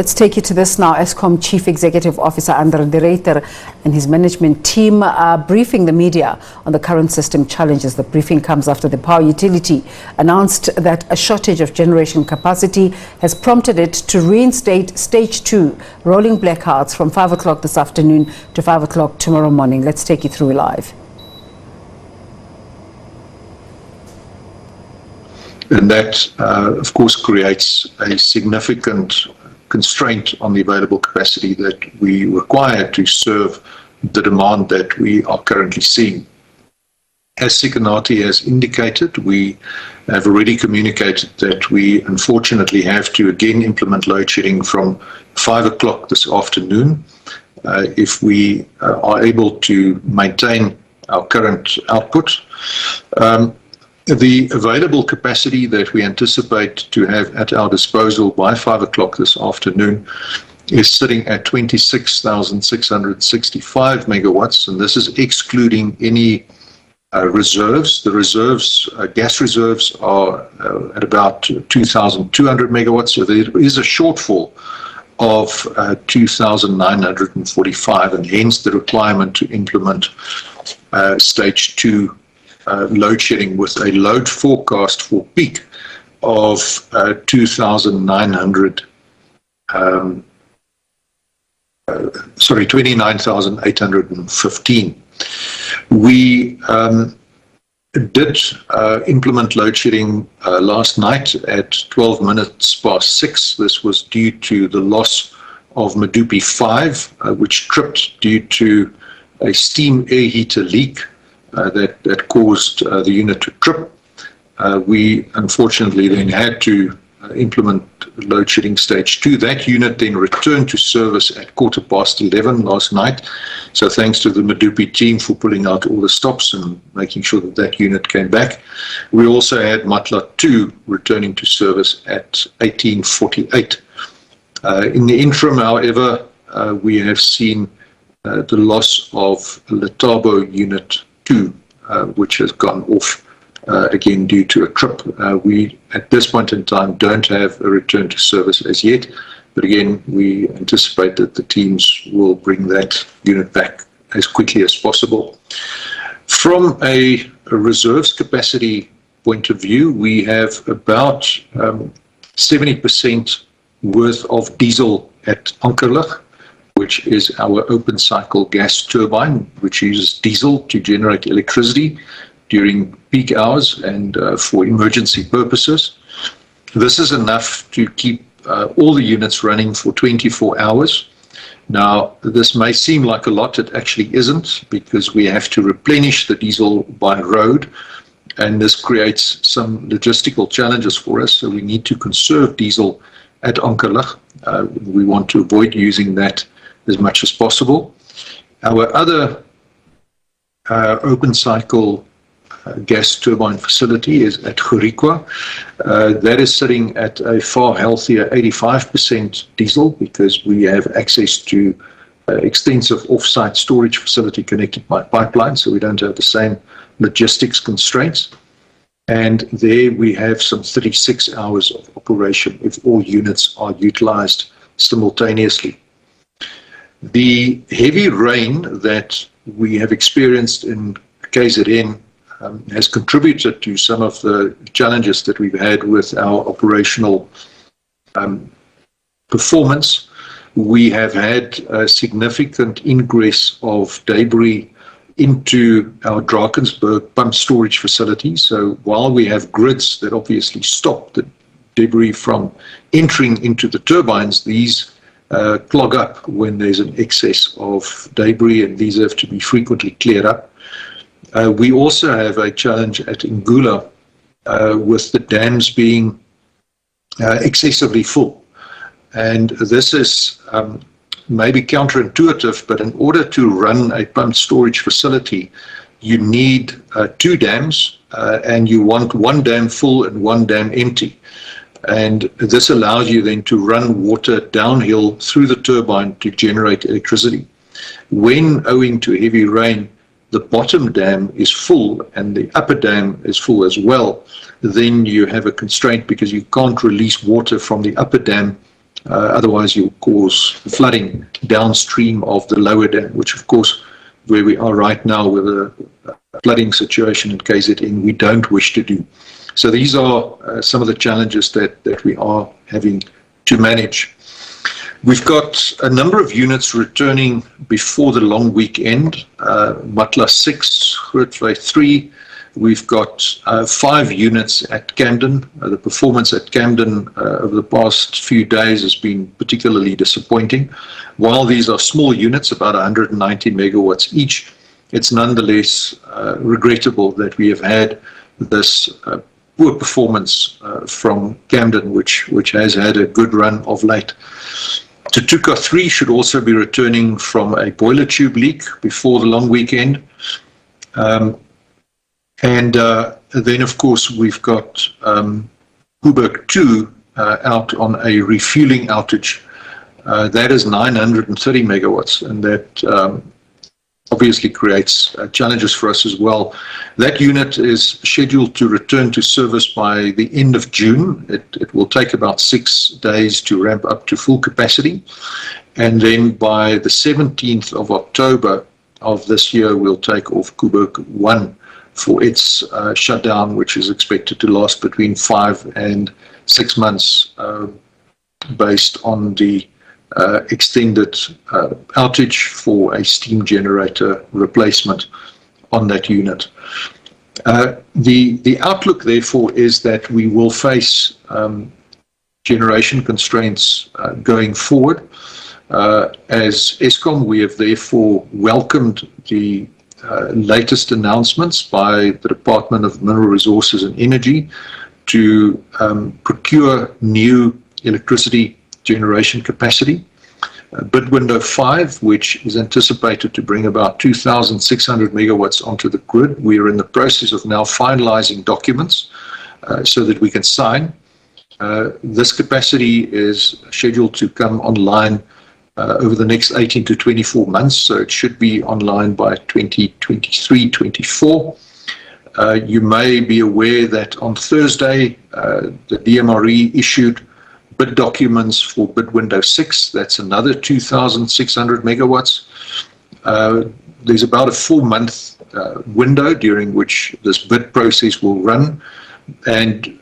Let's take you to this now. Eskom Chief Executive Officer Ruyter and his management team are briefing the media on the current system challenges. The briefing comes after the power utility announced that a shortage of generation capacity has prompted it to reinstate Stage 2 rolling blackouts from 5 o'clock this afternoon to 5 o'clock tomorrow morning. Let's take you through live. And that, of course, creates a significant constraint on the available capacity that we require to serve the demand that we are currently seeing. As Sikanati has indicated, we have already communicated that we unfortunately have to again implement load shedding from 5 o'clock this afternoon. If we are able to maintain our current output. The available capacity that we anticipate to have at our disposal by 5 o'clock this afternoon is sitting at 26,665 megawatts, and this is excluding any reserves. The reserves, gas reserves, are at about 2,200 megawatts, so there is a shortfall of 2,945, and hence the requirement to implement Stage 2 load shedding with a load forecast for peak of 29,815. We did implement load shedding last night at 12 minutes past 6. This was due to the loss of Medupi 5, which tripped due to a steam air heater leak. That caused the unit to trip. We unfortunately then had to implement load shedding Stage 2. That unit then returned to service at 11:15 last night. So thanks to the Medupi team for pulling out all the stops and making sure that that unit came back. We also had Matla 2 returning to service at 18:48. In the interim, however, we have seen the loss of Letabo Unit 2, which has gone off again due to a trip. We, at this point in time, don't have a return to service as yet, but again, we anticipate that the teams will bring that unit back as quickly as possible. From a reserves capacity point of view, we have about 70% worth of diesel at Ankerlig, which is our open cycle gas turbine, which uses diesel to generate electricity during peak hours and for emergency purposes. This is enough to keep all the units running for 24 hours. Now, this may seem like a lot, it actually isn't, because we have to replenish the diesel by road, and this creates some logistical challenges for us, so we need to conserve diesel at Ankerlig. We want to avoid using that as much as possible. Our other open cycle gas turbine facility is at Ruyter. That is sitting at a far healthier 85% diesel because we have access to extensive off-site storage facility connected by pipeline, so we don't have the same logistics constraints. And there we have some 36 hours of operation if all units are utilized simultaneously. The heavy rain that we have experienced in KZN has contributed to some of the challenges that we've had with our operational performance. We have had a significant ingress of debris into our Drakensberg pump storage facility. So while we have grids that obviously stop the debris from entering into the turbines, these clog up when there's an excess of debris, and these have to be frequently cleared up. We also have a challenge at Ngula with the dams being excessively full. And this is maybe counterintuitive, but in order to run a pump storage facility, you need 2 dams, and you want 1 dam full and 1 dam empty. And this allows you then to run water downhill through the turbine to generate electricity. When, owing to heavy rain, the bottom dam is full and the upper dam is full as well, then you have a constraint because you can't release water from the upper dam Otherwise, you'll cause flooding downstream of the lower dam, which, of course, where we are right now with a flooding situation in KZN, we don't wish to do. So these are some of the challenges that we are having to manage. We've got a number of units returning before the long weekend, Matla 6, Ruyter 3. We've got 5 units at Camden. The performance at Camden over the past few days has been particularly disappointing. While these are small units, about 190 megawatts each, it's nonetheless regrettable that we have had this poor performance from Camden, which has had a good run of late. Tutuka 3 should also be returning from a boiler tube leak before the long weekend. And then, of course, we've got Koeberg 2 out on a refueling outage. That is 930 megawatts, and that obviously creates challenges for us as well. That unit is scheduled to return to service by the end of June. It will take about 6 days to ramp up to full capacity. And then by the 17th of October of this year, we'll take off Koeberg 1 for its shutdown, which is expected to last between 5 and 6 months based on the extended outage for a steam generator replacement on that unit. The outlook, therefore, is that we will face generation constraints going forward. As Eskom, we have therefore welcomed the latest announcements by the Department of Mineral Resources and Energy to procure new electricity generation capacity. Bid window 5, which is anticipated to bring about 2,600 megawatts onto the grid. We are in the process of now finalizing documents so that we can sign. This capacity is scheduled to come online over the next 18 to 24 months, so it should be online by 2023-24. You may be aware that on Thursday, the DMRE issued bid documents for bid window 6. That's another 2,600 megawatts. There's about a 4-month window during which this bid process will run, and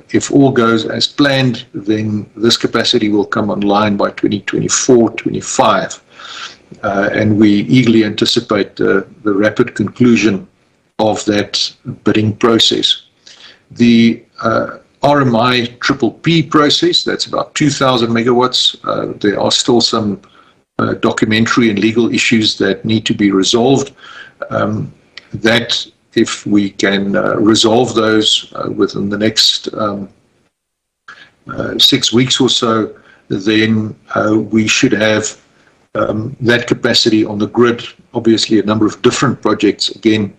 if all goes as planned, then this capacity will come online by 2024-25, and we eagerly anticipate the rapid conclusion of that bidding process. The RMI PPP process, that's about 2,000 megawatts. There are still some documentary and legal issues that need to be resolved. That, if we can resolve those within the next 6 weeks or so, then we should have that capacity on the grid. Obviously, a number of different projects again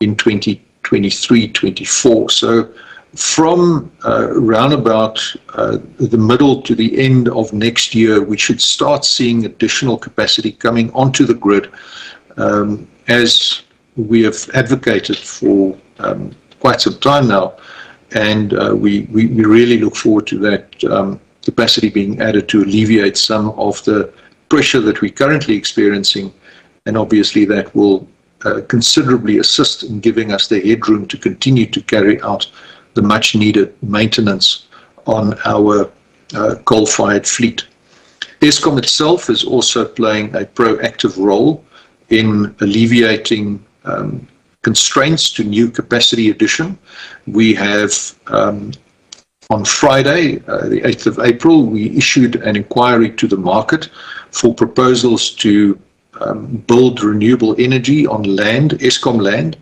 in 2023-24. So from round about the middle to the end of next year, we should start seeing additional capacity coming onto the grid as we have advocated for quite some time now, and we really look forward to that capacity being added to alleviate some of the pressure that we're currently experiencing, and obviously that will considerably assist in giving us the headroom to continue to carry out the much needed maintenance on our coal-fired fleet. Eskom itself is also playing a proactive role in alleviating constraints to new capacity addition. We have, on Friday, the 8th of April, we issued an inquiry to the market for proposals to build renewable energy on land, Eskom land,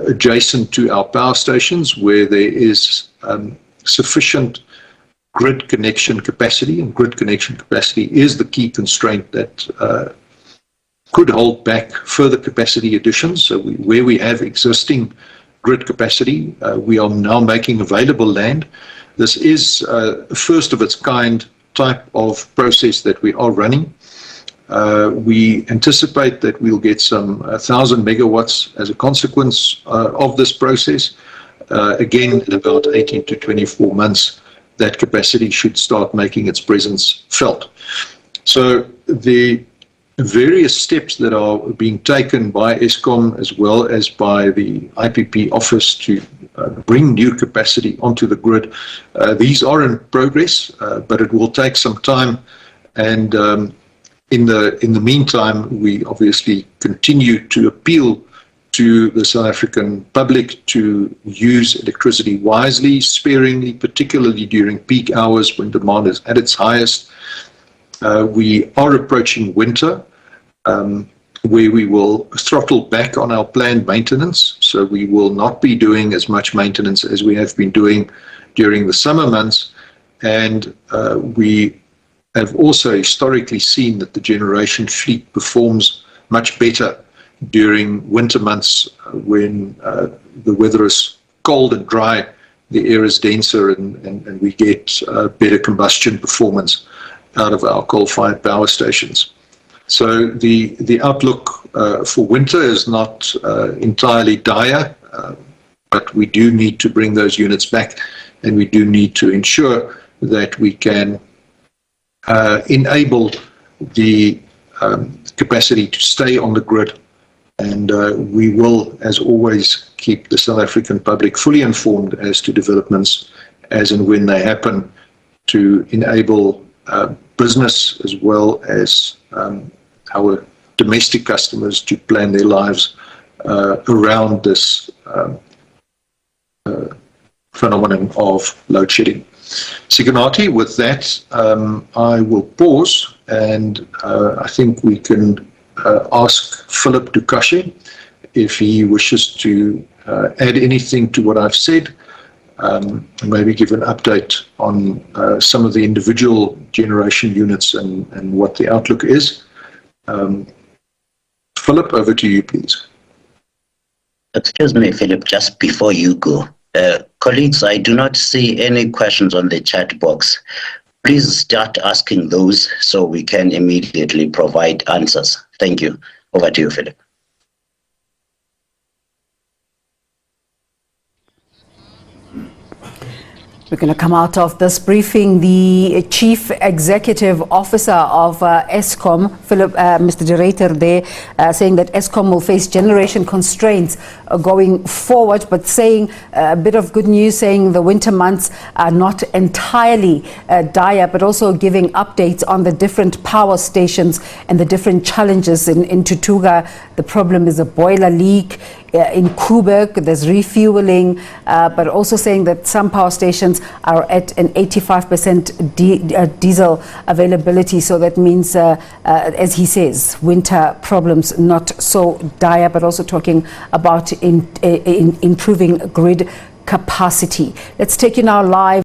adjacent to our power stations where there is sufficient grid connection capacity, and grid connection capacity is the key constraint that could hold back further capacity additions. So where we have existing grid capacity, we are now making available land. This is a first of its kind type of process that we are running. We anticipate that we'll get some 1,000 megawatts as a consequence of this process. Again, in about 18 to 24 months, that capacity should start making its presence felt. So the various steps that are being taken by Eskom as well as by the IPP office to bring new capacity onto the grid, these are in progress, but it will take some time. And in the meantime, we obviously continue to appeal to the South African public to use electricity wisely, sparingly, particularly during peak hours when demand is at its highest. We are approaching winter, where we will throttle back on our planned maintenance. So we will not be doing as much maintenance as we have been doing during the summer months. And we have also historically seen that the generation fleet performs much better during winter months when the weather is cold and dry, the air is denser, and we get better combustion performance out of our coal-fired power stations. So the outlook for winter is not entirely dire, but we do need to bring those units back, and we do need to ensure that we can enable the capacity to stay on the grid. And we will, as always, keep the South African public fully informed as to developments as and when they happen, to enable business as well as our domestic customers to plan their lives around this phenomenon of load shedding. Siganati, with that, I will pause, and I think we can ask Philip Dukashi if he wishes to add anything to what I've said, maybe give an update on some of the individual generation units and what the outlook is. Philip, over to you, please. Excuse me, Philip, just before you go. Colleagues, I do not see any questions on the chat box. Please start asking those so we can immediately provide answers. Thank you. Over to you, Philip. We're going to come out of this briefing. The Chief Executive Officer of Eskom, Mr. De Ruyter there, saying that Eskom will face generation constraints going forward, but saying a bit of good news, saying the winter months are not entirely dire, but also giving updates on the different power stations and the different challenges. In Tutuga, the problem is a boiler leak. In Kuberg, there's refueling, but also saying that some power stations are at an 85% diesel availability. So that means, as he says, winter problems not so dire, but also talking about improving grid capacity. Let's take you now live.